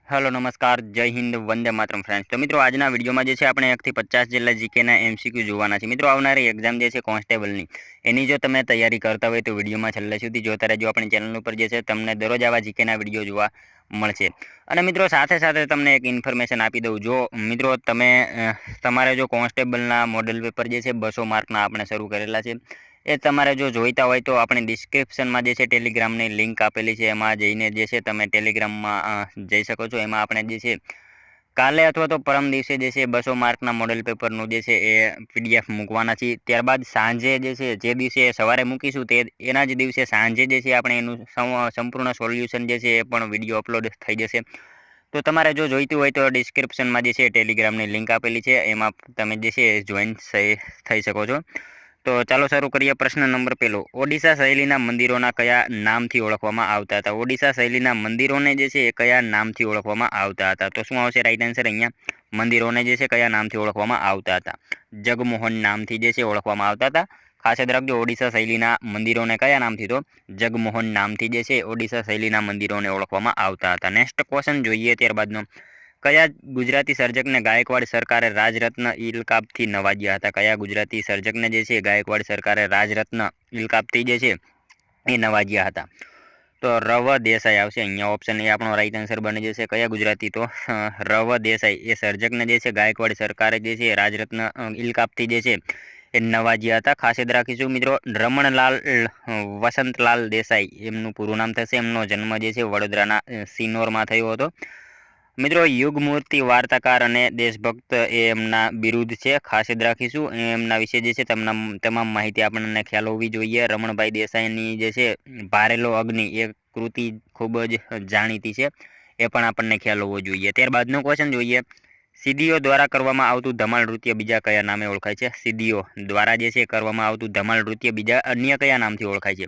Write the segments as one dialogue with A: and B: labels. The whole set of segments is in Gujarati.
A: हेलो नमस्कार जय हिंद वंदे मातरम फ्रेंड्स। तो मित्रों आज वीडियो में अपने 1 થી 50 જેટલા જીકેના एमसीक्यू જોવાના છે। મિત્રો આવનારી એક્ઝામ જે છે કોન્સ્ટેબલની એની જો તમે તૈયારી કરતા હોય તો વિડીયોમાં છેલ્લે સુધી જોતા રહેજો। આપણી ચેનલ ઉપર જે છે તમને દરરોજ આવા જીકેના વિડીયો જોવા મળશે। અને મિત્રો સાથે સાથે તમને એક ઇન્ફોર્મેશન આપી દઉં, જો મિત્રો તમે તમારે जो કોન્સ્ટેબલના મોડેલ પેપર જે છે 200 માર્કના આપણે શરૂ કરેલા છે એ તમારે જો જોઈતા હોય તો આપણે ડિસ્ક્રિપ્શનમાં જે છે ટેલિગ્રામની લિંક આપેલી છે, એમાં જઈને જે છે તમે ટેલિગ્રામમાં જઈ શકો છો। એમાં આપણે જે છે કાલે अथवा तो परम दिवसे जे 200 मार्कना मॉडल पेपरનું જે છે એ पीडीएफ મૂકવાના છે। ત્યારબાદ સાંજે જે દિવસે સવારે મૂકીશું તે એના જ દિવસે સાંજે જે છે આપણે એનું સંપૂર્ણ સોલ્યુશન જે છે એ પણ વિડીયો અપલોડ થઈ જશે। તો તમારે જો જોઈતું હોય તો ડિસ્ક્રિપ્શનમાં જે છે ટેલિગ્રામની લિંક આપેલી છે, એમાં તમે જે છે જોઈન થઈ શકો છો। तो चालो शुरू करिए। प्रश्न नंबर पहलो, ओडिशा शैलीना मंदिरोना कया नामथी ओळखवामां आवता हता? ओडिशा शैलीना मंदिरोने जे छे कया नामथी ओळखवामां आवता हता? तो शुं आवशे राइट आंसर अहींया? मंदिरोने जे छे कया नामथी ओळखवामां आवता हता? जगमोहन नामथी जे छे ओळखवामां आवता हता। खास याद राखजो, ओडिशा शैलीना मंदिरोने कया नामथी? तो जगमोहन नामथी जे छे ओडिशा शैलीना मंदिरोने ओळखवामां आवता हता। नेक्स्ट क्वेश्चन जोईए त्यारबादनो, कया गुजराती सर्जकने गायकवाड़ सरकारे राजरत्न इलकाबथी नवाज्या हता? कया गुजराती सर्जकने जे छे गायकवाड़ सरकारे राजरत्न इलकाबथी जे छे ए नवाज्या हता? तो रव देसाई आवशे अहींया। ऑप्शन ए आपणो राइट आंसर बनी जशे। कया गुजराती? तो रव देसाई ए सर्जकने जे छे गायकवाड़ सरकारे जे छे राजरत्न इलकाबथी जे छे ए नवाज्या हता। खास याद राखीशुं मित्रों, रमणलाल वसंतलाल देसाई एमनुं पूरुं नाम थशे। एमनो जन्म जे छे वडोदराना सिनोरमां थयो हतो। मित्रों युगमूर्ति वार्ताकार अने देशभक्त एमना बिरुद छे। खास याद राखीशुं एमना विषे जे छे तमाम माहिती आपणे ख्याल होवी जोईए। रमणभाई देसाईनी जे छे भारेलो अग्नि ए कृति खूब ज जाणीती छे, ए पण आपणे ख्याल होवो जोईए। त्यारबादनो क्वेश्चन जोईए, सीडीओ द्वारा करवामां आवतुं धमाल नृत्य बीजा कया नामे ओळखाय छे? सीडीओ द्वारा जे छे करवामां आवतुं धमाल नृत्य बीजा अन्य कया नामथी ओळखाय छे?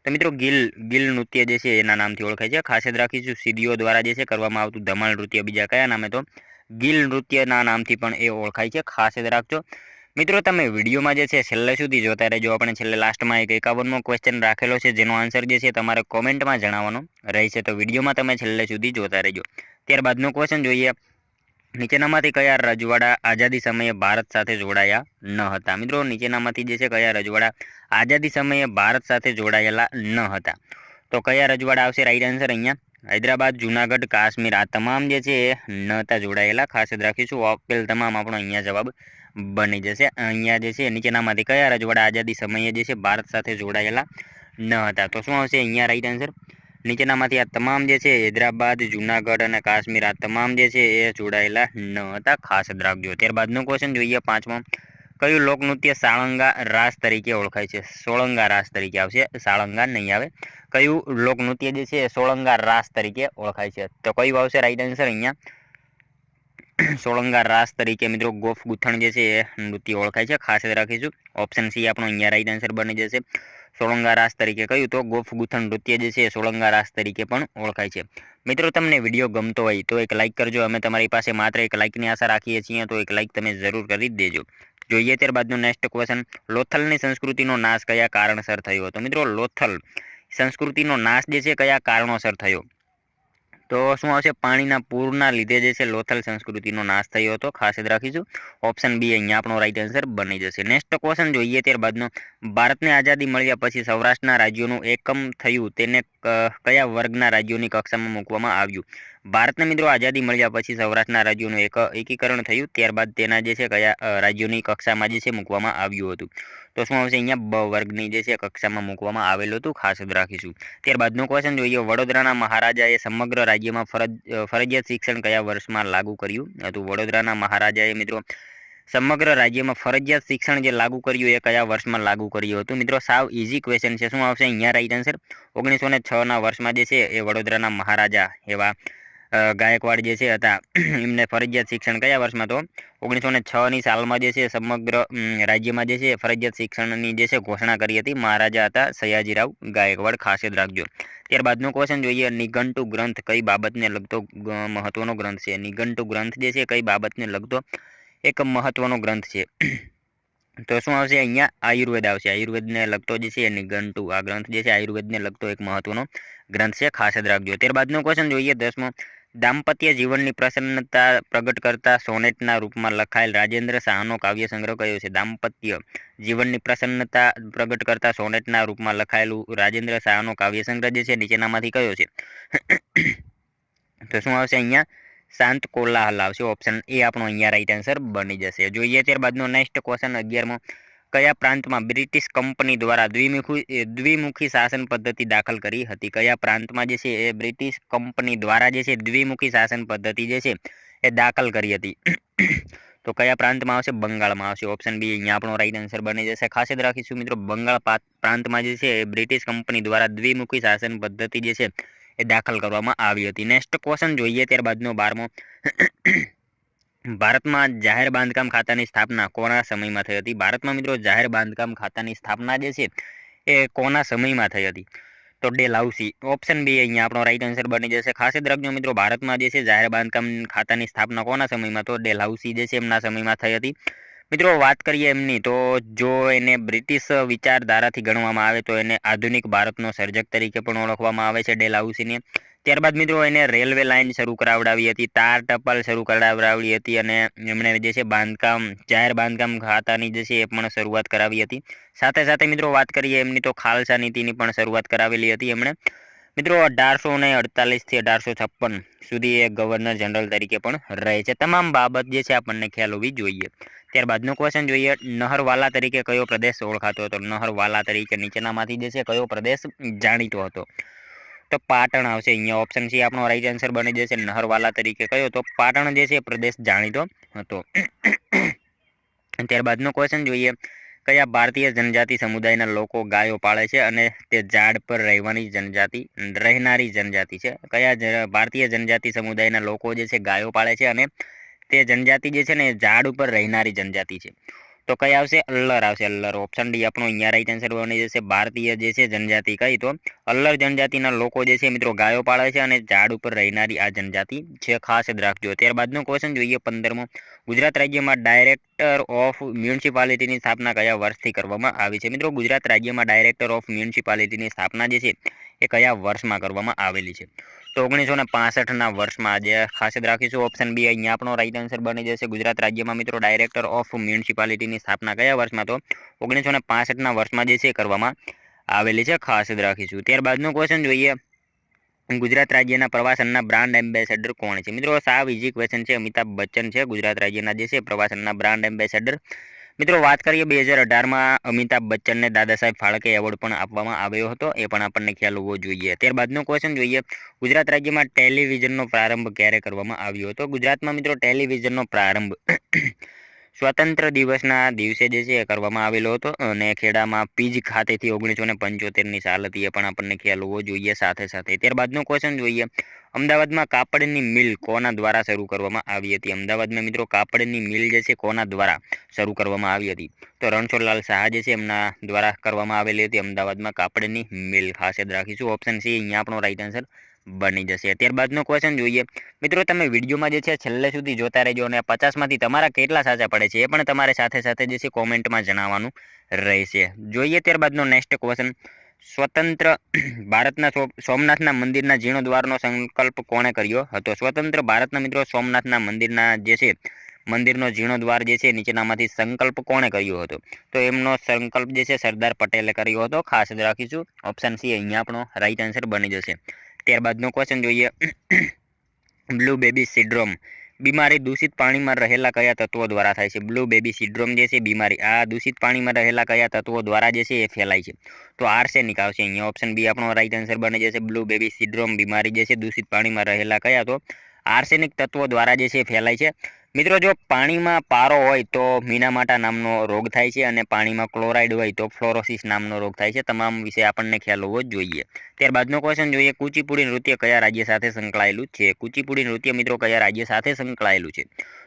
A: तो मित्रों गिल नृत्य जे छे एना नामथी ओळखाय छे। खास याद राखीशुं सीडीओ द्वारा जे छे करवामां आवतुं धमाल नृत्य बीजा कया नामे? तो गिल नृत्यना नामथी पण ए ओळखाय छे। खास याद राखजो। मित्रों तमे विडियोमां जे छे छेल्ले सुधी जोता रहेजो। આપણે છેલ્લે લાસ્ટમાં એક 51મો ક્વેશ્ચન રાખેલો છે, જેનો આન્સર જે છે તમારે કોમેન્ટમાં જણાવવાનો રહેશે। તો વિડીયોમાં તમે છેલ્લે સુધી જોતા રહેજો। ત્યારબાદનો ક્વેશ્ચન જોઈએ, નીચેનામાંથી કયા રજવાડા આઝાદી સમયે ભારત સાથે જોડાયા ન હતા? મિત્રો નીચેનામાંથી જે છે કયા રજવાડા આઝાદી સમયે ભારત સાથે જોડાયેલા ન હતા? તો કયા રજવાડા આવશે? રાइट आंसर अहींया हैदराबाद, जूनागढ़, काश्मीर आ तमाम जे छे नता जोड़ायेला। खास याद राखीशुं ऑप्शन तमाम आपणो अहींया जवाब बनी जशे। अहींया जे छे नीचेनामांथी कया रजवाड़ा आज़ादी समये जे छे भारत साथे जोड़ायेला न हता? तो शुं आवशे अहींया राइट आंसर? नीचेनामांथी आ तमाम जे छे हैदराबाद, जूनागढ़ अने काश्मीर आ तमाम जे छे ए जोड़ायेला न हता। खास याद राखजो। त्यारबादनो क्वेश्चन जोईए पांचमो, कयुं लोकनृत्य साळंगा रास तरीके ओळखाय छे? सोळंगा रास तरीके आवशे, साळंगा नहीं आवे। कयुं लोकनृत्य जे छे सोळंगा रास तरीके ओळखाय छे? तो कयुं आवशे? राइट आंसर अहींया सोळंगा रास तरीके मित्रों गोफ गूंथण जे छे ए नृत्य ओळखाय छे। खास याद राखीशुं ऑप्शन सी आपणो अहींया राइट आंसर बनी जशे। सोळंगा रास तरीके कयुं? तो गोफ गूंथण नृत्य जे छे सोळंगा रास तरीके पण ओळखाय छे। मित्रों तमने विडियो गमतो होय तो एक लाइक करजो। अमे तमारी पासे मात्र एक लाइकनी आशा राखीए छीए, तो एक लाइक तमे जरूर करी देजो। जोईए त्यारबादनो नेक्स्ट क्वेश्चन, लोथलनी संस्कृतिनो नाश कया कारणसर थयो हतो? मित्रों लोथल संस्कृतिनो नाश जे छे कया कारणोसर थयो? तो शुं आवशे? पाणीना पूરના લીધે જે છે લોથલ સંસ્કૃતિનો નાશ થયો હતો। ખાસ યાદ રાખીશું ઓપ્શન બી અહીંયા આપણો રાઈટ આન્સર બની જશે। નેક્સ્ટ ક્વેશ્ચન જોઈએ ત્યારબાદનો, ભારતને આઝાદી મળ્યા પછી સૌરાષ્ટ્રના રાજ્યોનું એકમ થયું તેને કયા વર્ગના રાજ્યોની કક્ષામાં મૂકવામાં આવ્યું? ભારતને મિત્રો આઝાદી મળ્યા પછી સૌરાષ્ટ્રના રાજ્યોનું એકીકરણ થયું, ત્યારબાદ તેના જે છે કયા રાજ્યોની કક્ષામાં જે છે મૂકવામાં આવ્યું હતું? તો શું આવશે? અહીંયા બ વર્ગની જે છે કક્ષામાં મૂકવામાં આવેલું હતું। ખાસ યાદ રાખીશું। ત્યારબાદનો ક્વેશ્ચન જોઈએ, વડોદરાના મહારાજાએ સમગ્ર રાજ્યમાં ફરજિયાત શિક્ષણ કયા વર્ષમાં લાગુ કર્યું હતું? વડોદરાના મહારાજાએ મિત્રો સમગ્ર રાજ્યમાં ફરજિયાત શિક્ષણ જે લાગુ કર્યું એ કયા વર્ષમાં લાગુ કર્યું હતું? મિત્રો સાવ ઇઝી ક્વેશ્ચન છે। શું આવશે અહીંયા રાઈટ આન્સર? 1906ના વર્ષમાં જે છે એ વડોદરાના મહારાજા એવા ગાયકવાડ જે છે હતા એમને ફરજિયાત શિક્ષણ કયા વર્ષમાં? તો 1906ની સાલમાં જે છે સમગ્ર રાજ્યમાં જે છે ફરજિયાત શિક્ષણની જે છે ઘોષણા કરી હતી। મહારાજા હતા સયાજીરાવ ગાયકવાડ। ખાસ યાદ રાખજો। ત્યારબાદનો ક્વેશ્ચન જોઈએ, નિઘંટુ ગ્રંથ કઈ બાબતને લગતો મહત્વનો ગ્રંથ છે? નિઘંટુ ગ્રંથ જે છે કઈ બાબતને લગતો એક મહત્વનો ગ્રંથ છે? તો શું આવશે? અહીંયા આયુર્વેદ આવશે। આયુર્વેદને લગતો જે છે નિઘંટુ આ ગ્રંથ જે છે આયુર્વેદને લગતો એક મહત્વનો ગ્રંથ છે। ખાસ યાદ રાખજો। ત્યારબાદનો ક્વેશ્ચન જોઈએ 10મો, દાંપત્ય જીવનની પ્રસન્નતા પ્રગટ કરતા સોનેટના રૂપમાં લખાયેલ રાજેન્દ્ર શાહનો કાવ્ય સંગ્રહ કયો છે? દાંપત્ય જીવનની પ્રસન્નતા પ્રગટ કરતા સોનેટના રૂપમાં લખાયેલું રાજેન્દ્ર શાહનો કાવ્ય સંગ્રહ જે છે નીચેનામાંથી કયો છે? તો શું આવશે અહીંયા? શાંત કોલાહલ આવશે. ઓપ્શન એ આપણો અહીંયા રાઈટ આન્સર બની જશે. જોઈએ ત્યારબાદનો નેક્સ્ટ ક્વેશ્ચન 11મો. કયા પ્રાંતમાં બ્રિટિશ કંપની દ્વારા દ્વિમુખી શાસન પદ્ધતિ દાખલ કરી હતી? કયા પ્રાંતમાં જે છે એ બ્રિટિશ કંપની દ્વારા જે છે દ્વિમુખી શાસન પદ્ધતિ જે છે એ દાખલ કરી હતી? તો કયા પ્રાંતમાં આવશે? બંગાળમાં આવશે. ઓપ્શન બી અહીંયા આપણો રાઈટ આન્સર બની જશે. ખાસ યાદ રાખીશું મિત્રો, બંગાળ પ્રાંતમાં જે છે એ બ્રિટિશ કંપની દ્વારા દ્વિમુખી શાસન પદ્ધતિ જે છે એ દાખલ કરવામાં આવી હતી. નેક્સ્ટ ક્વેશ્ચન જોઈએ ત્યારબાદનો 12મો. ભારતમાં જાહેર બાંધકામ ખાતાની સ્થાપના કોના સમયમાં થઈ હતી? ભારતમાં મિત્રો જાહેર બાંધકામ ખાતાની સ્થાપના જે છે એ કોના સમયમાં થઈ હતી? તો ડેલહાઉસી. ઓપ્શન બી અહીંયા આપણો રાઈટ આન્સર બની જશે. ખાસ યાદ રાખજો મિત્રો, ભારતમાં જે છે જાહેર બાંધકામ ખાતાની સ્થાપના કોના સમયમાં? તો ડેલહાઉસી જે છે એમના સમયમાં થઈ હતી. મિત્રો વાત કરીએ એમની, તો જો એને બ્રિટિશ વિચારધારાથી ગણવામાં આવે તો એને આધુનિક ભારતનો સર્જક તરીકે પણ ઓળખવામાં આવે છે ડેલહાઉસીને. ત્યારબાદ મિત્રો એને રેલવે લાઇન શરૂ કરાવડાવી હતી, તાર ટપાલ શરૂ કરાવડાવી હતી અને એમણે જે છે જાહેર બાંધકામ ખાતાની જે છે એ પણ શરૂઆત કરાવી હતી. સાથે સાથે મિત્રો વાત કરીએ એમની તો ખાલસા નીતિની પણ શરૂઆત કરાવેલી હતી એમણે. મિત્રો 1848 થી 1856 સુધી એ ગવર્નર જનરલ તરીકે પણ રહે છે. તમામ બાબત જે છે આપણને ખ્યાલ હોવી જોઈએ. ત્યારબાદનો ક્વેશ્ચન જોઈએ. નહરવાલા તરીકે કયો પ્રદેશ ઓળખાતો હતો? નહરવાલા તરીકે નીચેનામાંથી જે છે કયો પ્રદેશ જાણીતો હતો? તો પાટણ આવશે અહીંયા. ઓપ્શન સી આપણો રાઈટ આન્સર બની જશે. નહરવાલા તરીકે કયો? તો પાટણ જે છે પ્રદેશ જાણીતો હતો. ત્યારબાદનો ક્વેશ્ચન જોઈએ. કયા ભારતીય જનજાતિ સમુદાયના લોકો ગાયો પાળે છે અને તે ઝાડ પર રહેનારી જનજાતિ છે? કયા ભારતીય જનજાતિ સમુદાયના લોકો જે છે ગાયો પાળે છે અને તે જનજાતિ જે છે ને ઝાડ ઉપર રહેનારી જનજાતિ છે? તો કઈ આવશે? અલ્લર આવશે. અલ્લર. ઓપ્શન ડી આપણો અહીંયા રાઈટ આન્સર બની જશે. ભારતીય જે છે જનજાતિ કઈ? તો અલ્લર જનજાતિના લોકો જે છે મિત્રો ગાયો પાળે છે અને ઝાડ ઉપર રહેનારી આ જનજાતિ છે. ખાસ યાદ રાખજો. ત્યારબાદનો ક્વેશ્ચન જોઈએ 15મો. ગુજરાત રાજ્યમાં ડાયરેક્ટર ઓફ મ્યુનિસિપાલિટીની સ્થાપના કયા વર્ષથી કરવામાં આવી છે? મિત્રો ગુજરાત રાજ્યમાં ડાયરેક્ટર ઓફ મ્યુનિસિપાલિટીની સ્થાપના જે છે એ કયા વર્ષમાં કરવામાં આવેલી છે? તો 1965ના વર્ષમાં. આજે ખાસ યાદ રાખીશું. ઓપ્શન બી અહીંયા આપણો રાઈટ આન્સર બની જશે. ગુજરાત રાજ્યમાં મિત્રો ડાયરેક્ટર ઓફ મ્યુનિસિપાલિટીની સ્થાપના કયા વર્ષમાં? તો 1965ના વર્ષમાં જે છે કરવામાં આવેલી છે. ખાસ યાદ રાખીશું. ત્યારબાદનો ક્વેશ્ચન જોઈએ. ગુજરાત રાજ્યના પ્રવાસનના બ્રાન્ડ એમ્બેસેડર કોણ છે? મિત્રો સાવ ઇઝી ક્વેશ્ચન છે. અમિતાભ બચ્ચન છે ગુજરાત રાજ્યના જે છે પ્રવાસનના બ્રાન્ડ એમ્બેસેડર. મિત્રો વાત કરીએ 2018માં અમિતાભ બચ્ચનને દાદા સાહેબ ફાળકે એવોર્ડ પણ આપવામાં આવ્યો હતો. એ પણ આપણને ખ્યાલ હોવો જોઈએ. ત્યારબાદનો ક્વેશ્ચન જોઈએ. ગુજરાત રાજ્યમાં ટેલિવિઝનનો પ્રારંભ ક્યારે કરવામાં આવ્યો હતો? ગુજરાતમાં મિત્રો ટેલિવિઝનનો પ્રારંભ સ્વતંત્ર દિવસના દિવસે જે છે એ કરવામાં આવેલો હતો અને ખેડામાં પીજ ખાતેથી 1975ની સાલ હતી. એ પણ આપણને ખ્યાલ હોવો જોઈએ સાથે સાથે. ત્યારબાદનો ક્વેશ્ચન જોઈએ. અમદાવાદમાં કાપડની મિલ કોના દ્વારા શરૂ કરવામાં આવી હતી? અમદાવાદમાં મિત્રો કાપડની મિલ જે છે કોના દ્વારા શરૂ કરવામાં આવી હતી? તો રણછોડલાલ શાહ જે છે એમના દ્વારા કરવામાં આવેલી હતી અમદાવાદમાં કાપડની મિલ. ખાસ યાદ રાખીશું. ઓપ્શન સી અહીંયા આપણો રાઈટ આન્સર બની જશે. ત્યારબાદનો ક્વેશ્ચન જોઈએ. મિત્રો તમે વિડીયોમાં જે છે છેલ્લે સુધી જોતા રહેજો અને 50માંથી તમારા કેટલા સાચા પડે છે એ પણ તમારે સાથે સાથે જે છે કોમેન્ટમાં જણાવવાનું રહેશે. જોઈએ ત્યારબાદનો નેક્સ્ટ ક્વેશ્ચન. સ્વતંત્ર ભારતના સોમનાથના મંદિરના જીર્ણોદ્વારનો સંકલ્પ કોણે કર્યો હતો? સ્વતંત્ર ભારતના મિત્રો સોમનાથના મંદિરના જે છે મંદિરનો જીર્ણોદ્વાર જે છે નીચેનામાંથી સંકલ્પ કોણે કર્યો હતો? તો એમનો સંકલ્પ જે છે સરદાર પટેલે કર્યો હતો. ખાસ યાદ રાખીશું. ઓપ્શન સી અહીંયા આપણો રાઈટ આન્સર બની જશે. ત્યારબાદનો ક્વેશ્ચન જોઈએ. બ્લુ બેબી સિન્ડ્રોમ બીમારી દૂષિત પાણીમાં રહેલા કયા તત્વો દ્વારા થાય છે? બ્લુ બેબી સિન્ડ્રોમ જે છે બીમારી આ દૂષિત પાણીમાં રહેલા કયા તત્વો દ્વારા જે છે એ ફેલાય છે? તો આર્સેનિક આવશે અહીંયા. ઓપ્શન બી આપણો રાઈટ આન્સર બની જશે. બ્લુ બેબી સિન્ડ્રોમ બીમારી જે છે દૂષિત પાણીમાં રહેલા કયા? તો આર્સેનિક તત્વો દ્વારા જે છે ફેલાય છે. મિત્રો જો પાણીમાં પારો હોય તો મીનામાટા નામનો રોગ થાય છે અને પાણીમાં ક્લોરાઇડ હોય તો ફ્લોરોસિસ નામનો રોગ થાય છે. તમામ વિશે આપણને ખ્યાલ હોવો જોઈએ. ત્યારબાદનો ક્વેશ્ચન જોઈએ. કુચીપુડી નૃત્ય કયા રાજ્ય સાથે સંકળાયેલું છે? કુચીપુડી નૃત્ય મિત્રો કયા રાજ્ય સાથે સંકળાયેલું છે?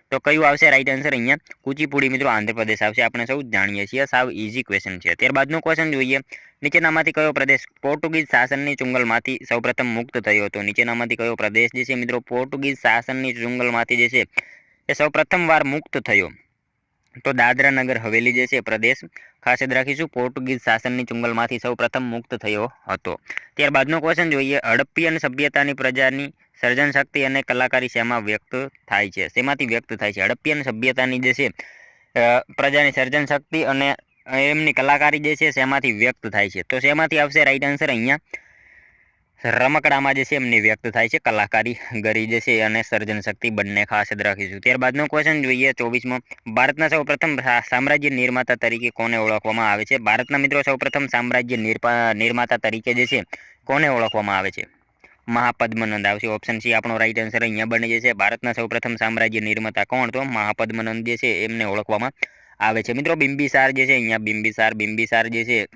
A: તો કયું આવશે રાઈટ આન્સર અહીંયા? કુચીપુડી મિત્રો આંધ્રપ્રદેશ આવશે. આપણે સૌ જાણીએ છીએ. સાવ ઇઝી ક્વેશ્ચન છે. ત્યારબાદનો ક્વેશ્ચન જોઈએ. નીચેનામાંથી કયો પ્રદેશ પોર્ટુગીઝ શાસનની ચુંગલમાંથી સૌપ્રથમ મુક્ત થયો હતો? નીચેનામાંથી કયો પ્રદેશ જે છે મિત્રો પોર્ટુગીઝ શાસનની ચુંગલમાંથી જે છે એ સૌ પ્રથમ વાર મુક્ત થયો? તો દાદરા નગર હવેલી જે છે પ્રદેશ ખાસ યાદ રાખીશું પોર્ટુગીઝ શાસનની ચુંગલમાંથી સૌ પ્રથમ મુક્ત થયો હતો. ત્યારબાદનો ક્વેશ્ચન જોઈએ. હડપ્પીયન સભ્યતાની પ્રજાની સર્જન શક્તિ અને કલાકારી શેમાં વ્યક્ત થાય છે? શેમાંથી વ્યક્ત થાય છે? હડપ્પિયન સભ્યતાની જે છે પ્રજાની સર્જન શક્તિ અને એમની કલાકારી જે છે શેમાંથી વ્યક્ત થાય છે? તો શેમાંથી આવશે રાઈટ આન્સર અહીંયા? રમકડામાં જે છે એમની વ્યક્ત થાય છે કલાકારી ગરી જે છે અને સર્જન શક્તિ બંને ખાસ યાદ રાખીશું। ત્યારબાદનો ક્વેશ્ચન જોઈએ 24મો। ભારતના સૌપ્રથમ સામ્રાજ્ય નિર્માતા તરીકે કોને ઓળખવામાં આવે છે? ભારતના મિત્રો સૌપ્રથમ સામ્રાજ્ય નિર્માતા તરીકે જે છે કોને ઓળખવામાં આવે છે? મહાપદ્મનંદ આવશે। ઓપ્શન સી આપણો રાઈટ આન્સર અહીંયા બની જશે। ભારતના સૌપ્રથમ સામ્રાજ્ય નિર્માતા કોણ? તો મહાપદ્મનંદ જે છે એમને ઓળખવામાં આવે છે। મિત્રો બિંબિસાર જે છે અહીંયા બિંબિસાર જે છે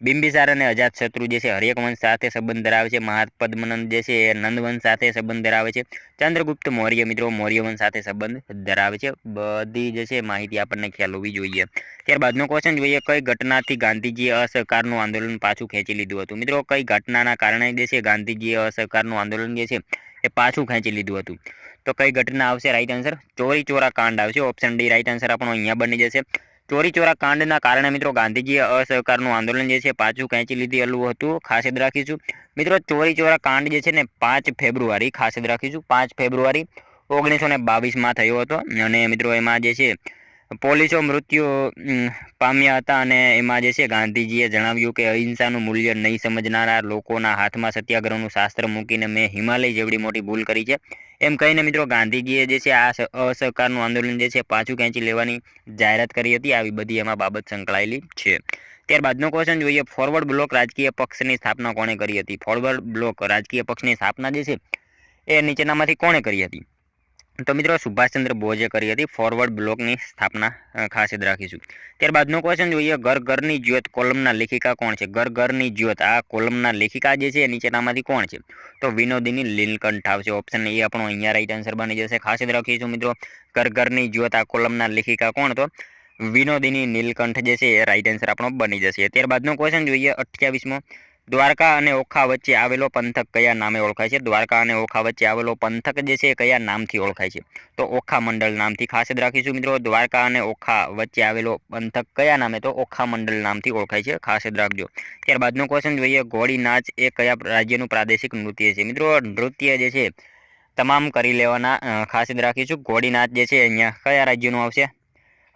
A: બિંબિસાર અને અજાતશત્રુ જે છે હર્યક વંશ સાથે સંબંધ ધરાવે છે। મહાપદ્મનંદ જે છે એ નંદ વંશ સાથે સંબંધ ધરાવે છે। ચંદ્રગુપ્ત મૌર્ય મિત્રો મૌર્ય વંશ સાથે સંબંધ ધરાવે છે। બધી જે છે માહિતી આપણને ખ્યાલ હોવી જોઈએ। ત્યારબાદનો ક્વેશ્ચન જોઈએ કઈ ઘટનાથી ગાંધીજીએ અસહકારનું આંદોલન પાછું ખેંચી લીધું હતું? મિત્રો કઈ ઘટનાના કારણે જે છે ગાંધીજીએ અસહકારનું આંદોલન જે છે એ પાછું ખેંચી લીધું હતું? તો કઈ ઘટના આવશે રાઈટ આન્સર? ચોરી ચોરા કાંડ આવશે। ઓપ્શન ડી રાઈટ આન્સર આપણો અહીંયા બની જશે। ચોરી ચોરા કાંડના કારણે મિત્રો ગાંધીજીએ અસહકારનું આંદોલન જે છે પાછું ખેંચી લીધેલું હતું। ખાસ યાદ રાખીશું મિત્રો ચોરી ચોરા કાંડ જે છે ને 5 ફેબ્રુઆરી ખાસ યાદ રાખીશું 5 ફેબ્રુઆરી 1922માં થયો હતો અને મિત્રો એમાં જે છે પોલીસો મૃત્યુ પામ્યા હતા અને એમાં જે છે ગાંધીજીએ જણાવ્યું કે અહિંસાનું મૂલ્ય નહીં સમજનારા લોકોના હાથમાં સત્યાગ્રહનું શાસ્ત્ર મૂકીને મેં હિમાલય જેવડી મોટી ભૂલ કરી છે એમ કહીને મિત્રો ગાંધીજીએ જે છે આ અસહકારનું આંદોલન જે છે પાછું ખેંચી લેવાની જાહેરાત કરી હતી। આવી બધી એમાં બાબત સંકળાયેલી છે। ત્યારબાદનો ક્વેશ્ચન જોઈએ ફોરવર્ડ બ્લોક રાજકીય પક્ષની સ્થાપના કોણે કરી હતી? ફોરવર્ડ બ્લોક રાજકીય પક્ષની સ્થાપના જે છે એ નીચેનામાંથી કોણે કરી હતી? તો મિત્રો સુભાષચંદ્ર બોઝે કરી હતી ફોરવર્ડ બ્લોકની સ્થાપના ખાસ યાદ રાખીશું। ત્યારબાદનો ક્વેશ્ચન જોઈએ ઘર ઘરની જ્યોત કોલમના લેખિકા કોણ છે? ઘર ઘરની જ્યોત આ કોલમના લેખિકા જે છે નીચેનામાંથી કોણ છે? તો વિનોદિની નીલકંઠ આવશે। ઓપ્શન એ આપણો અહીંયા રાઈટ આન્સર બની જશે। ખાસ યાદ રાખીશું મિત્રો ઘર ઘરની જ્યોત આ કોલમના લેખિકા કોણ? તો વિનોદિની નીલકંઠ જે છે એ રાઈટ આન્સર આપણો બની જશે। ત્યારબાદનો ક્વેશ્ચન જોઈએ 28મો। દ્વારકા અને ઓખા વચ્ચે આવેલો પંથક કયા નામે ઓળખાય છે? દ્વારકા અને ઓખા વચ્ચે આવેલો પંથક જે છે કયા નામથી ઓળખાય છે? તો ઓખા મંડળ નામથી ખાસ યાદ રાખીશું મિત્રો દ્વારકા અને ઓખા વચ્ચે આવેલો પંથક કયા નામે? તો ઓખા મંડળ નામથી ઓળખાય છે ખાસ યાદ રાખજો। ત્યારબાદનો ક્વેશ્ચન જોઈએ ઘોડી નાચ એ કયા રાજ્યનું પ્રાદેશિક નૃત્ય છે? મિત્રો નૃત્ય જે છે તમામ કરી લેવાના ખાસ યાદ રાખીશું ઘોડી નાચ જે છે અહીંયા કયા રાજ્યનું આવશે?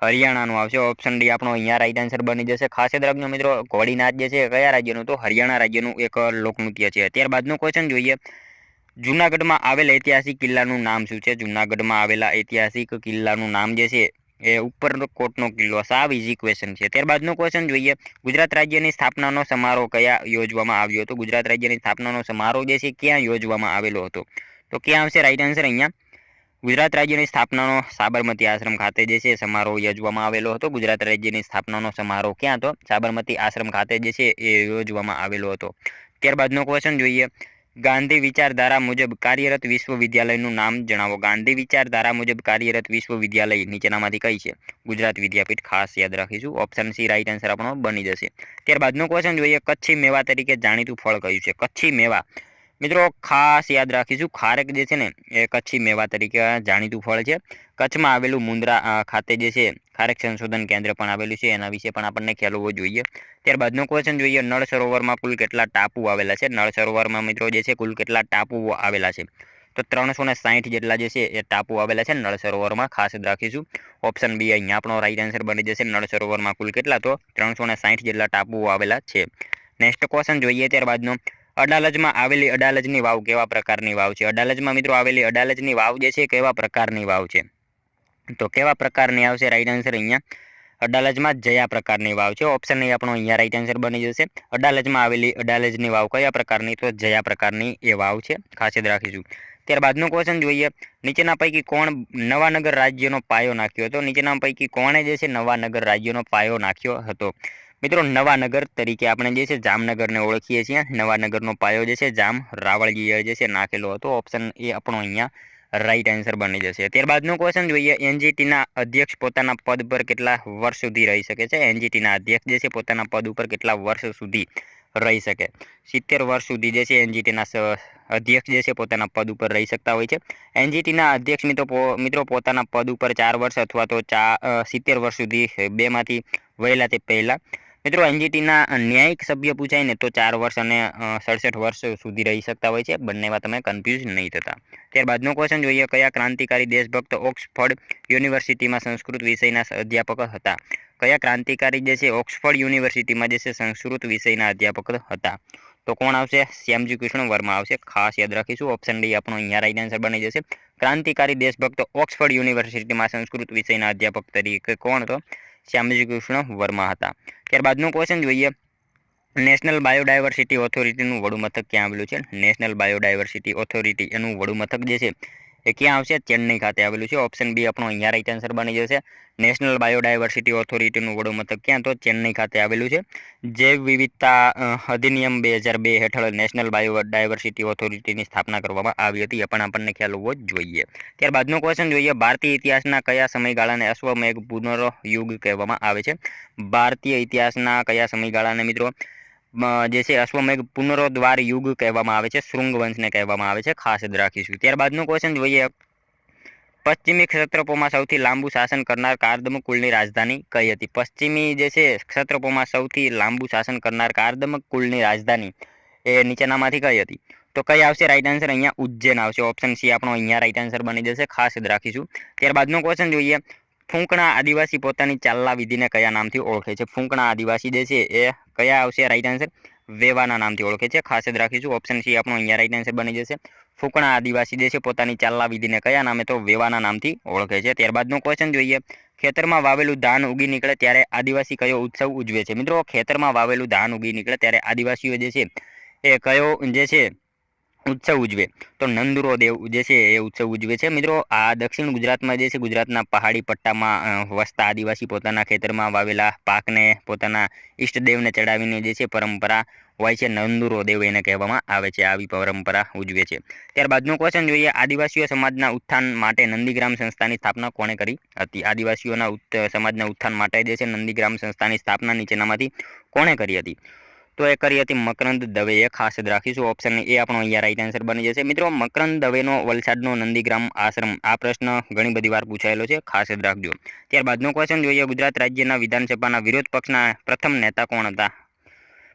A: હરિયાણાનું આવશે। ઓપ્શન ડી આપણો અહીંયા રાઈટ આન્સર બની જશે। ખાસ યાદ રાખજો મિત્રો ઘોડી નાચ જે છે કયા રાજ્યનું? તો હરિયાણા રાજ્યનું એક લોકનૃત્ય છે। ત્યારબાદનો ક્વેશ્ચન જોઈએ જૂનાગઢમાં આવેલ ઐતિહાસિક કિલ્લાનું નામ શું છે? જૂનાગઢમાં આવેલા ઐતિહાસિક કિલ્લાનું નામ જે છે એ ઉપરકોટનો કિલ્લો। સાવ ઇઝી ક્વેશ્ચન છે। ત્યારબાદનો ક્વેશ્ચન જોઈએ ગુજરાત રાજ્યની સ્થાપનાનો સમારોહ કયા યોજવામાં આવ્યો હતો? ગુજરાત રાજ્યની સ્થાપનાનો સમારોહ જે છે ક્યાં યોજવામાં આવેલો હતો? તો ક્યાં આવશે રાઈટ આન્સર અહીંયા? ગુજરાત રાજ્યની સ્થાપનાનો સાબરમતી આશ્રમ ખાતે જે છે સમારોહ યોજવામાં આવેલો હતો। ગુજરાત રાજ્યની સ્થાપનાનો સમારોહ ક્યાં હતો? સાબરમતી આશ્રમ ખાતે જે છે એ યોજવામાં આવેલો હતો। ત્યારબાદનો ક્વેશ્ચન જોઈએ ગાંધી વિચારધારા મુજબ કાર્યરત વિશ્વવિદ્યાલયનું નામ જણાવો। ગાંધી વિચારધારા મુજબ કાર્યરત વિશ્વવિદ્યાલય નીચેનામાંથી કઈ છે? ગુજરાત વિદ્યાપીઠ ખાસ યાદ રાખીશું। ઓપ્શન સી રાઈટ આન્સર આપણો બની જશે। ત્યારબાદનો ક્વેશ્ચન જોઈએ કચ્છી મેવા તરીકે જાણીતું ફળ કયું છે? કચ્છી મેવા મિત્રો ખાસ યાદ રાખીશું ખારેક જે છે ને એ કચ્છી મેવા તરીકે જાણીતું ફળ છે। કચ્છમાં આવેલું મુન્દ્રા ખાતે જે છે ખારેક સંશોધન કેન્દ્ર પણ આવેલું છે એના વિશે પણ આપણને ખ્યાલ હોવો જોઈએ। ત્યારબાદનો ક્વેશ્ચન જોઈએ નળ સરોવરમાં કુલ કેટલા ટાપુ આવેલા છે? નળ સરોવરમાં મિત્રો જે છે કુલ કેટલા ટાપુઓ આવેલા છે? તો 360 જેટલા જે છે એ ટાપુ આવેલા છે નળ સરોવરમાં ખાસ યાદ રાખીશું। ઓપ્શન બી અહીંયા આપણો રાઈટ આન્સર બની જશે। નળ સરોવરમાં કુલ કેટલા? તો 360 જેટલા ટાપુઓ આવેલા છે। નેક્સ્ટ ક્વેશ્ચન જોઈએ ત્યારબાદનો અડાલજમાં આવેલી અડાલજની વાવ કેવા પ્રકારની વાવ છે? અડાલજમાં મિત્રો આવેલી અડાલજની વાવ જે છે કેવા પ્રકારની વાવ છે? તો કેવા પ્રકારની આવશે રાઈટ આન્સર અહીંયા? અડાલજમાં જયા પ્રકારની વાવ છે। ઓપ્શન એ આપણો અહીંયા રાઈટ આન્સર બની જશે। અડાલજમાં આવેલી અડાલજની વાવ કયા પ્રકારની? તો જયા પ્રકારની એ વાવ છે ખાસ યાદ રાખીશું। ત્યારબાદનો ક્વેશ્ચન જોઈએ નીચેના પૈકી કોણ નવાનગર રાજ્યનો પાયો નાખ્યો હતો? નીચેના પૈકી કોણે જે છે નવાનગર રાજ્યનો પાયો નાખ્યો હતો? મિત્રો નવાનગર તરીકે આપણે જે છે જામનગરને ઓળખીએ છીએ। નવાનગરનો પાયો જે છે જામ રાવળજીએ જે છે નાખેલો હતો। ઓપ્શન એ આપણો અહીંયા રાઈટ આન્સર બની જશે। ત્યારબાદનો ક્વેશ્ચન જોઈએ એનજીટીના અધ્યક્ષ પોતાના પદ પર કેટલા વર્ષ સુધી રહી શકે છે? એનજીટીના અધ્યક્ષ જે છે પોતાના પદ ઉપર કેટલા વર્ષ સુધી રહી શકે? 70 વર્ષ સુધી જે છે એનજીટીના અધ્યક્ષ જે છે પોતાના પદ ઉપર રહી શકતા હોય છે। એનજીટીના અધ્યક્ષ મિત્રો પોતાના પદ ઉપર 4 વર્ષ અથવા તો 70 વર્ષ સુધી બેમાંથી વહેલા તે પહેલાં મિત્રો એનજીટીના ન્યાયિક સભ્ય પૂછાય ને તો 4 વર્ષ અને 67 વર્ષ સુધી રહી શકતા હોય છે. બંનેમાં તમે કન્ફ્યુઝ નહીં થતા. ત્યારબાદનો ક્વેશ્ચન જોઈએ, કયા ક્રાંતિકારી દેશભક્ત ઓક્સફર્ડ યુનિવર્સિટીમાં સંસ્કૃત વિષયના અધ્યાપક હતા? કયા ક્રાંતિકારી જે છે ઓક્સફર્ડ યુનિવર્સિટીમાં જે છે સંસ્કૃત વિષયના અધ્યાપક હતા? તો કોણ આવશે? શ્યામજી કૃષ્ણ વર્મા આવશે. ખાસ યાદ રાખીશું. ઓપ્શન ડી આપણો અહીંયા રાઈટ આન્સર બની જશે. ક્રાંતિકારી દેશભક્ત ઓક્સફર્ડ યુનિવર્સિટીમાં સંસ્કૃત વિષયના અધ્યાપક તરીકે કોણ તો શ્યામજી કૃષ્ણ વર્મા હતા. ત્યારબાદનો ક્વેશ્ચન જોઈએ, નેશનલ બાયોડાયવર્સિટી ઓથોરિટીનું વડું મથક ક્યાં આવેલું છે? નેશનલ બાયોડાયવર્સિટી ઓથોરિટી એનું વડું મથક જે છે એ ક્યાં આવશે? ચેન્નઈ ખાતે આવેલું છે. ઓપ્શન બી આપણો અહીંયા રાઈટ આન્સર બની જશે. નેશનલ બાયોડાયવર્સિટી ઓથોરિટીનું વડું મથક ક્યાં? તો ચેન્નઈ ખાતે આવેલું છે. જૈવ વિવિધતા અધિનિયમ 2002 હેઠળ નેશનલ બાયોડાયવર્સિટી ઓથોરિટીની સ્થાપના કરવામાં આવી હતી. એ પણ આપણને ખ્યાલ હોવો જ જોઈએ. ત્યારબાદનો ક્વેશ્ચન જોઈએ, ભારતીય ઇતિહાસના કયા સમયગાળાને અશ્વમેઘ પુનર્યુગ કહેવામાં આવે છે? ભારતીય ઇતિહાસના કયા સમયગાળાને મિત્રો જે છે અશ્વમેઘ પુનરોદ્વાર યુગ કહેવામાં આવે છે? શૃંગ વંશને કહેવામાં આવે છે. ખાસ યાદ રાખીશું. ત્યારબાદનો ક્વેશ્ચન જોઈએ, પશ્ચિમી ક્ષત્રપોમાં સૌથી લાંબુ શાસન કરનાર કાર્દમક કુળની રાજધાની કઈ હતી? પશ્ચિમી જે છે ક્ષત્રપોમાં સૌથી લાંબુ શાસન કરનાર કાર્દમક કુળની રાજધાની એ નીચેનામાંથી કઈ હતી? તો કઈ આવશે રાઈટ આન્સર? અહીંયા ઉજ્જૈન આવશે. ઓપ્શન સી આપણો અહીંયા રાઈટ આન્સર બની જશે. ખાસ યાદ રાખીશું. ત્યારબાદનો ક્વેશ્ચન જોઈએ, ફૂંકણા આદિવાસી પોતાની ચાલના વિધિને કયા નામથી ઓળખે છે? ફૂંકણા આદિવાસી જે છે એ કયા આવશે રાઈટ આન્સર? વેવાના નામથી ઓળખે છે. ખાસ યાદ રાખીશું. ઓપ્શન સી આપણો અહીંયા રાઈટ આન્સર બની જશે. ફૂંકણા આદિવાસી જે છે પોતાની ચાલના વિધિને કયા નામે? તો વેવાના નામથી ઓળખે છે. ત્યારબાદનો ક્વેશ્ચન જોઈએ, ખેતરમાં વાવેલું ધાન ઉગી નીકળે ત્યારે આદિવાસી કયો ઉત્સવ ઉજવે છે? મિત્રો ખેતરમાં વાવેલું ધાન ઉગી નીકળે ત્યારે આદિવાસીઓ જે છે એ કયો જે છે ઉત્સવ ઉજવે? તો નંદુરોદેવ જે છે એ ઉત્સવ ઉજવે છે. મિત્રો આ દક્ષિણ ગુજરાતમાં જે છે ગુજરાતના પહાડી પટ્ટામાં વસતા આદિવાસી પોતાના ખેતરમાં વાવેલા પાકને પોતાના ઈષ્ટદેવને ચડાવીને જે છે પરંપરા હોય છે નંદુરોદેવ એને કહેવામાં આવે છે. આવી પરંપરા ઉજવે છે. ત્યારબાદનો ક્વેશ્ચન જોઈએ, આદિવાસીઓ સમાજના ઉત્થાન માટે નંદીગ્રામ સંસ્થાની સ્થાપના કોણે કરી હતી? આદિવાસીઓના સમાજના ઉત્થાન માટે જે છે નંદીગ્રામ સંસ્થાની સ્થાપના નીચેનામાંથી કોણે કરી હતી? તો એ કરી હતી મકરંદ દવેએ. ખાસ યાદ રાખીશું. ઓપ્શન એ આપણો અહીંયા રાઈટ આન્સર બની જશે. મિત્રો મકરંદ દવેનો વલસાડનો નંદીગ્રામ આશ્રમ આ પ્રશ્ન ઘણી બધી વાર પૂછાયેલો છે. ખાસ યાદ રાખજો. ત્યારબાદનો ક્વેશ્ચન જોઈએ, ગુજરાત રાજ્યના વિધાનસભાના વિરોધ પક્ષના પ્રથમ નેતા કોણ હતા?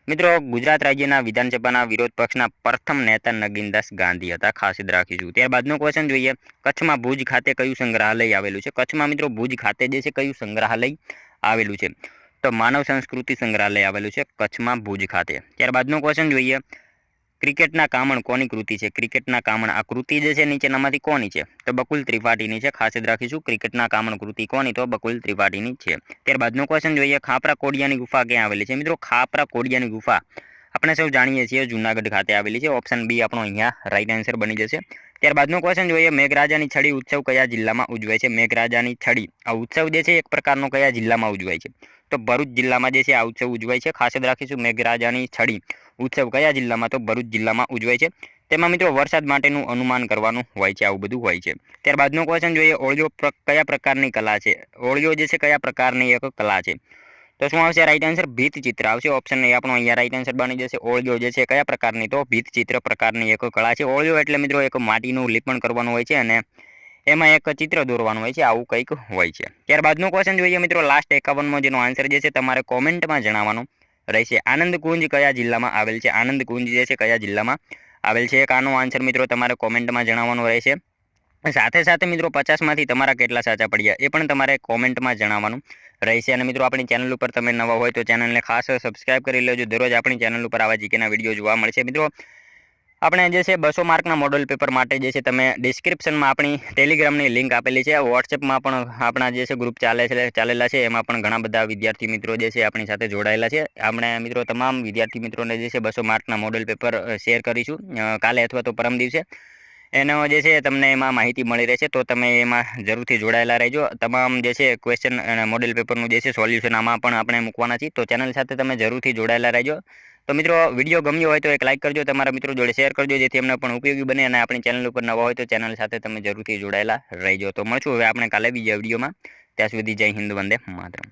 A: મિત્રો ગુજરાત રાજ્યના વિધાનસભાના વિરોધ પક્ષના પ્રથમ નેતા નગીનદાસ ગાંધી હતા. ખાસ યાદ રાખીશું. ત્યારબાદનો ક્વેશ્ચન જોઈએ, કચ્છમાં ભુજ ખાતે કયું સંગ્રહાલય આવેલું છે? કચ્છમાં મિત્રો ભુજ ખાતે જે છે કયું સંગ્રહાલય આવેલું છે? તો માનવ સંસ્કૃતિ સંગ્રહાલય આવેલું છે કચ્છમાં ભુજ ખાતે. ત્યારબાદનો ક્વેશ્ચન જોઈએ, ક્રિકેટના કામણ કોની કૃતિ છે? ક્રિકેટના કામણ આ કૃતિ જે છે નીચેનામાંથી કોની છે? તો બકુલ ત્રિપાઠીની છે. ખાસ યાદ રાખીશું. ક્રિકેટના કામણ કૃતિ કોની? તો બકુલ ત્રિપાઠીની છે. ત્યારબાદનો ક્વેશ્ચન જોઈએ, ખાપરા કોડિયાની ગુફા ક્યાં આવેલી છે? મિત્રો ખાપરા કોડિયાની ગુફા આપણે સૌ જાણીએ છીએ જુનાગઢ ખાતે આવેલી છે. ઓપ્શન બી આપણો અહીંયા રાઈટ આન્સર બની જશે. ત્યારબાદનો ક્વેશ્ચન જોઈએ, મેઘરાજાની છડી ઉત્સવ કયા જિલ્લામાં ઉજવાય છે? મેઘરાજાની છડી આ ઉત્સવ જે છે એક પ્રકારનો કયા જિલ્લામાં ઉજવાય છે? તો ભરૂચ જિલ્લામાં જે છે આ ઉત્સવ ઉજવાય છે. ખાસ યાદ રાખીશું. મેઘરાજાની છડી ઉત્સવ કયા જિલ્લામાં? તો ભરૂચ જિલ્લામાં ઉજવાય છે. તેમાં મિત્રો વરસાદ માટેનું અનુમાન કરવાનું હોય છે. આવું બધું હોય છે. ત્યારબાદનો ક્વેશ્ચન જોઈએ, ઓળિયો કયા પ્રકારની કલા છે? ઓળિયો જે છે કયા પ્રકારની એક કલા છે? તો શું આવશે રાઈટ આન્સર? ભીતચિત્ર આવશે. ઓપ્શન એ આપણો અહીંયા રાઈટ આન્સર બની જશે. ઓળિયો જે છે કયા પ્રકારની? તો ભીતચિત્ર પ્રકારની એક કળા છે. ઓળિયો એટલે મિત્રો એક માટીનું લીપણ કરવાનું હોય છે અને એમાં એક ચિત્ર દોરવાનું હોય છે. આવું કંઈક હોય છે. ત્યારબાદનો ક્વેશ્ચન જોઈએ મિત્રો, લાસ્ટ 51મો જેનો આન્સર જે છે તમારે કોમેન્ટમાં જણાવવાનો રહેશે. આનંદ કુંજ કયા જિલ્લામાં આવેલ છે? આનંદ કુંજ જે છે કયા જિલ્લામાં આવેલ છે? એક આનો આન્સર મિત્રો તમારે કોમેન્ટમાં જણાવવાનો રહેશે. સાથે સાથે મિત્રો 50માંથી તમારા કેટલા સાચા પડ્યા એ પણ તમારે કોમેન્ટમાં જણાવવાનું રહેશે. અને મિત્રો આપણી ચેનલ ઉપર તમે નવા હોય તો ચેનલને ખાસ સબસ્ક્રાઇબ કરી લેજો. દરરોજ આપણી ચેનલ ઉપર આવા જીકેના વિડીયો જોવા મળશે. મિત્રો આપણે જે છે 200 માર્કના મોડલ પેપર માટે જે છે તમે ડિસ્ક્રિપ્શનમાં આપણી ટેલિગ્રામની લિંક આપેલી છે. વોટ્સએપમાં પણ આપણા જે છે ગ્રુપ ચાલેલા છે. એમાં પણ ઘણા બધા વિદ્યાર્થી મિત્રો જે છે આપણી સાથે જોડાયેલા છે. આપણે મિત્રો તમામ વિદ્યાર્થી મિત્રોને જે છે 200 માર્કના મોડલ પેપર શેર કરીશું કાલે અથવા તો પરમ દિવસે. એનો જે છે તમને એમાં માહિતી મળી રહેશે તો તમે એમાં જરૂરથી જોડાયેલા રહેજો. તમામ જે છે ક્વેશ્ચન અને મોડેલ પેપરનું જે છે સોલ્યુશન આમાં પણ આપણે મૂકવાના છીએ. તો ચેનલ સાથે તમે જરૂરથી જોડાયેલા રહેજો. તો મિત્રો વિડીયો ગમ્યો હોય તો એક લાઇક કરજો, તમારા મિત્રો જોડે શેર કરજો જેથી એમને પણ ઉપયોગી બને. અને આપણી ચેનલ ઉપર નવા હોય તો ચેનલ સાથે તમે જરૂરથી જોડાયેલા રહેજો. તો મળશું હવે આપણે કાલે બીજા વિડીયોમાં. ત્યાં સુધી જય હિન્દ, વંદે માતરમ.